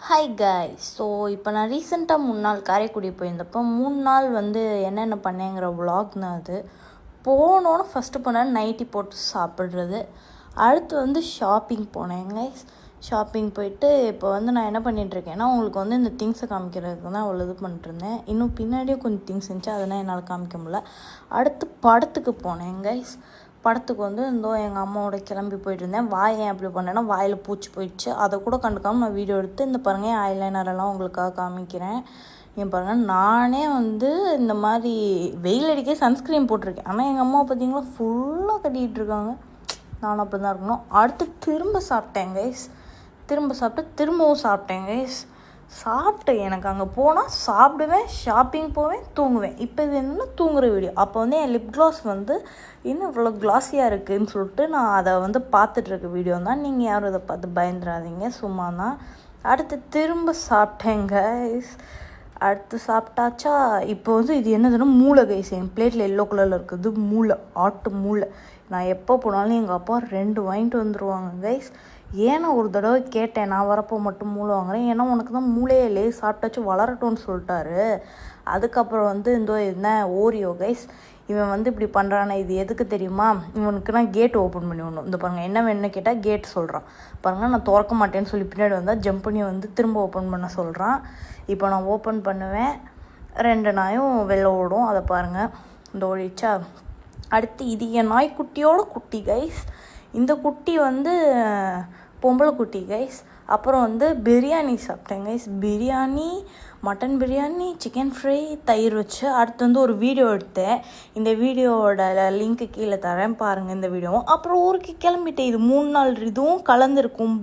Hi guys. So இப்போ நான் ரீசெண்டாக 3 நாள் காரைக்குடி போயிருந்தப்போ 3 நாள் வந்து என்னென்ன பண்ணேங்கிற vlog தான் அது. போனோன்னு ஃபஸ்ட்டு பண்ண நைட்டி போட்டு சாப்பிட்றது. அடுத்து வந்து ஷாப்பிங் போனேன் கைஸ். ஷாப்பிங் போயிட்டு இப்போ வந்து நான் என்ன பண்ணிகிட்ருக்கேன்னா உங்களுக்கு வந்து இந்த திங்ஸை காமிக்கிறதுக்கு தான் அவ்வளோ இது பண்ணிட்டுருந்தேன். இன்னும் பின்னாடியே கொஞ்சம் திங்ஸ் இருந்துச்சு, அதெல்லாம் என்னால் காமிக்க முடியல. அடுத்து படத்துக்கு போனேன் கைஸ். படத்துக்கு வந்து எங்கள் அம்மாவோட கிளம்பி போயிட்டுருந்தேன். வாய் ஏன் அப்படி பண்ணேன்னா வாயில் பூச்சி போயிடுச்சு. அதை கூட கண்டுக்காமல் நான் வீடியோ எடுத்து இந்த பாருங்கள் ஐலைனரெல்லாம் உங்களுக்காக காமிக்கிறேன். ஏன் பாருங்கள், நானே வந்து இந்த மாதிரி வெயில் அடிக்க சன்ஸ்க்ரீன் போட்டிருக்கேன். ஆனால் எங்கள் அம்மா பார்த்தீங்களா ஃபுல்லாக கட்டிகிட்டு இருக்காங்க. நானும் அப்படி தான் இருக்கணும். அடுத்து திரும்ப சாப்பிட்டேன் கைஸ். திரும்பவும் சாப்பிட்டேன் கைஸ். சாப்பிட்டு எனக்கு அங்கே போனால் சாப்பிடுவேன், ஷாப்பிங் போவேன், தூங்குவேன். இப்போ இது என்ன தூங்குகிற வீடியோ. அப்போ வந்து என் லிப் க்ளாஸ் வந்து இன்னும் இவ்வளோ க்ளாஸியாக இருக்குதுன்னு சொல்லிட்டு நான் அதை வந்து பார்த்துட்ருக்க வீடியோ தான். நீங்கள் யாரும் இதை பார்த்து பயந்துடாதீங்க, சும்மா தான். அடுத்து திரும்ப சாப்பிட்டேன் கைஸ். அடுத்து சாப்பிட்டாச்சா. இப்போ வந்து இது என்னதுன்னா மூளை கைஸ். என் பிளேட்டில் எல்லோ கலரில் இருக்குது மூளை, ஆட்டு மூளை. நான் எப்போ போனாலும் எங்கள் அப்பா 2 வாங்கிட்டு வந்துடுவாங்க கைஸ். ஏன்னா ஒரு தடவை கேட்டேன், நான் வரப்போ மட்டும் மூளை வாங்குறேன், ஏன்னா உனக்கு தான் மூளையே இல்லையே, சாப்பிட்டாச்சும் வளரட்டும்னு சொல்லிட்டாரு. அதுக்கப்புறம் வந்து என்ன ஓரியோ கைஸ். இவன் வந்து இப்படி பண்ணுறானே, இது எதுக்கு தெரியுமா? இவனுக்கு நான் கேட் ஓப்பன் பண்ணி விடணும். இந்த பாருங்கள், என்ன வேணும்னு கேட்டால் கேட் சொல்கிறான். பாருங்கள், நான் திறக்க மாட்டேன்னு சொல்லி பின்னாடி வந்தால் ஜம்ப் பண்ணி வந்து திரும்ப ஓப்பன் பண்ண சொல்கிறான். இப்போ நான் ஓப்பன் பண்ணுவேன், 2 நாயும் வெளில ஓடும். அதை பாருங்கள், இந்த ஓடிச்சா. அடுத்து இது என் நாய்க்குட்டியோட குட்டி கைஸ். இந்த குட்டி வந்து பொம்பளை குட்டி கைஸ். அப்புறம் வந்து பிரியாணி சாப்பிட்டேன் guys. Biryani, mutton biryani, chicken fry, தயிர் வச்சு. அடுத்து வந்து ஒரு வீடியோ எடுத்தேன். இந்த வீடியோவோட லிங்க்கு கீழே தரேன், பாருங்கள் இந்த வீடியோவும். அப்புறம் ஊருக்கு கிளம்பிட்டேன். இது 3 நாள் இதுவும் கலந்துருக்கும்.